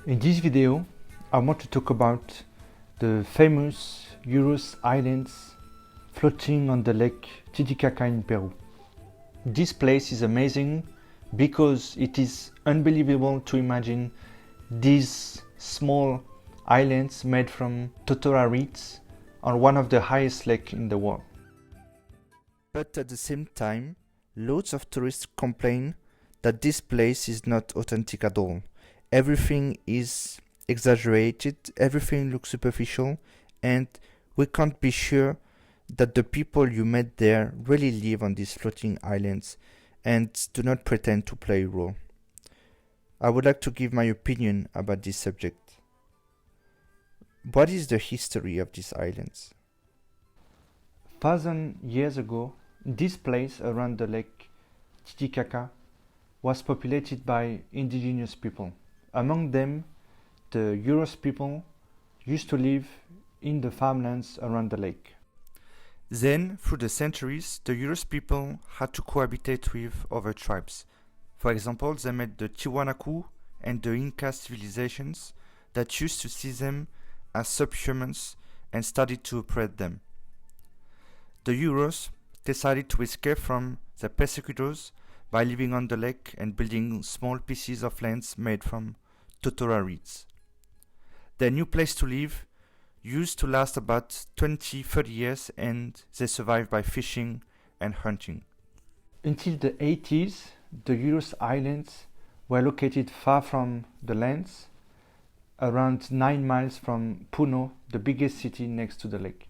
In this video, I want to talk about the famous Uros Islands floating on the lake Titicaca in Peru. This place is amazing because it is unbelievable to imagine these small islands made from totora reeds on one of the highest lakes in the world. But at the same time, loads of tourists complain that this place is not authentic at all. Everything is exaggerated, everything looks superficial, and we can't be sure that the people you met there really live on these floating islands and do not pretend to play a role. I would like to give my opinion about this subject. What is the history of these islands? 1,000 years ago, this place around the lake Titicaca was populated by indigenous people. Among them, the Uros people used to live in the farmlands around the lake. Then, through the centuries, the Uros people had to cohabitate with other tribes. For example, they met the Tiwanaku and the Inca civilizations that used to see them as subhumans and started to oppress them. The Uros decided to escape from their persecutors by living on the lake and building small pieces of lands made from totora reeds. Their new place to live used to last about 20-30 years, and they survived by fishing and hunting. Until the 80s, the Uros Islands were located far from the lands, around 9 miles from Puno, the biggest city next to the lake.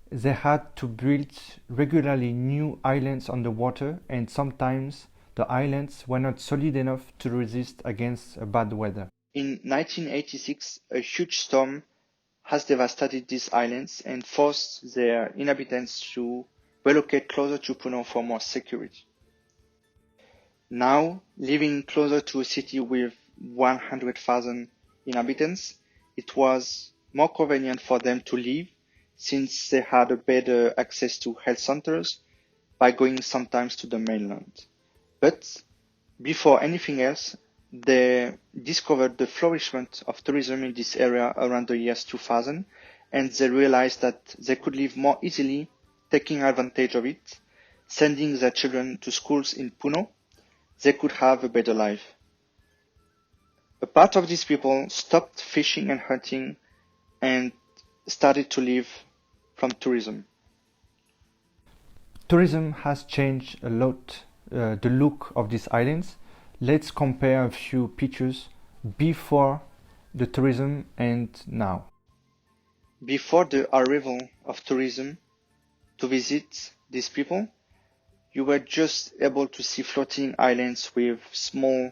They had to build regularly new islands on the water, and sometimes the islands were not solid enough to resist against bad weather. In 1986, a huge storm has devastated these islands and forced their inhabitants to relocate closer to Puno for more security. Now, living closer to a city with 100,000 inhabitants, it was more convenient for them to live since they had a better access to health centers by going sometimes to the mainland. But before anything else, they discovered the flourishment of tourism in this area around the years 2000, and they realized that they could live more easily, taking advantage of it, sending their children to schools in Puno. They could have a better life. A part of these people stopped fishing and hunting and started to live from tourism. Tourism has changed a lot the look of these islands. Let's compare a few pictures before the tourism and now. Before the arrival of tourism to visit these people, you were just able to see floating islands with small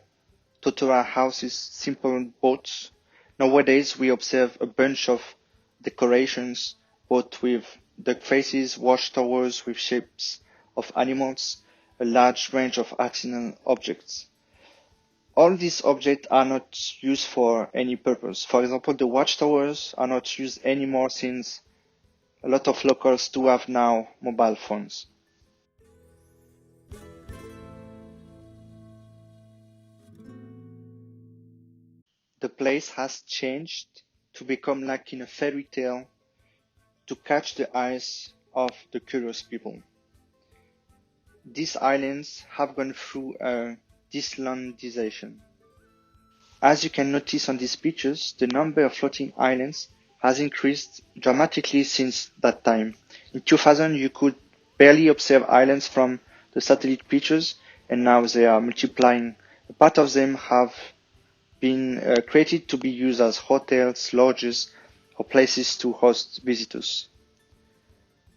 totora houses, simple boats. Nowadays, we observe a bunch of decorations, both with duck faces, watchtowers with shapes of animals, a large range of artisanal objects. All these objects are not used for any purpose. For example, the watchtowers are not used anymore since a lot of locals do have now mobile phones. The place has changed to become like in a fairy tale to catch the eyes of the curious people. These islands have gone through a disneylandisation. As you can notice on these pictures, the number of floating islands has increased dramatically since that time. In 2000, you could barely observe islands from the satellite pictures, and now they are multiplying. A part of them have been created to be used as hotels, lodges, or places to host visitors.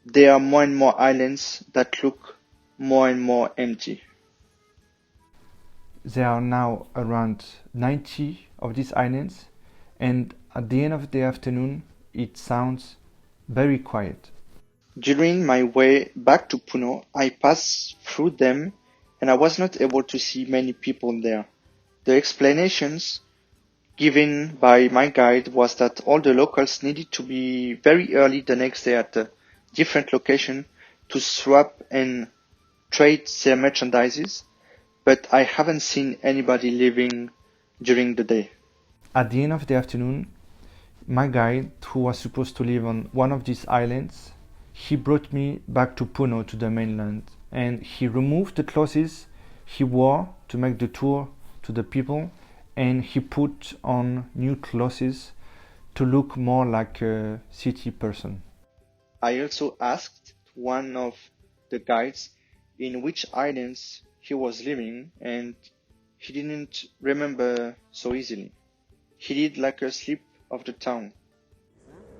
There are more and more islands that look more and more empty. There are now around 90 of these islands, and at the end of the afternoon, it sounds very quiet. During my way back to Puno, I passed through them, and I was not able to see many people there. The explanations given by my guide was that all the locals needed to be very early the next day at a different location to swap and trade their merchandises, but I haven't seen anybody living during the day. At the end of the afternoon, my guide, who was supposed to live on one of these islands, he brought me back to Puno, to the mainland, and he removed the clothes he wore to make the tour to the people, and he put on new clothes to look more like a city person. I also asked one of the guides in which islands he was living, and he didn't remember so easily. He did like a slip of the tongue.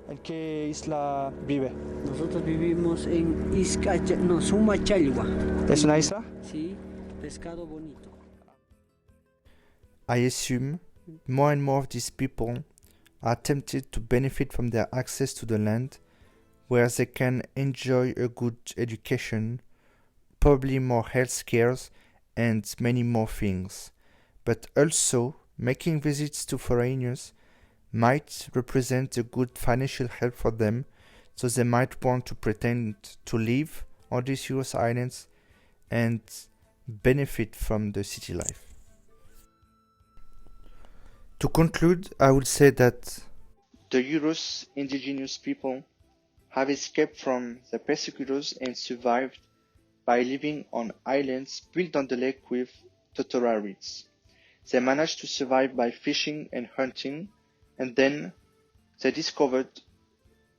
¿En qué isla vive? Nosotros vivimos en Sumachalwa. ¿Es una isla? Sí, pescado bonito. I assume more and more of these people are tempted to benefit from their access to the land, where they can enjoy a good education, probably more health cares, and many more things. But also, making visits to foreigners might represent a good financial help for them, so they might want to pretend to live on these Uros Islands and benefit from the city life. To conclude, I would say that the Uros indigenous people have escaped from the persecutors and survived by living on islands built on the lake with totora reeds. They managed to survive by fishing and hunting, and then they discovered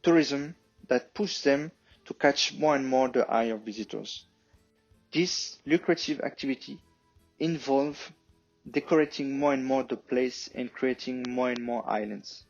tourism that pushed them to catch more and more the eye of visitors. This lucrative activity involved decorating more and more the place and creating more and more islands.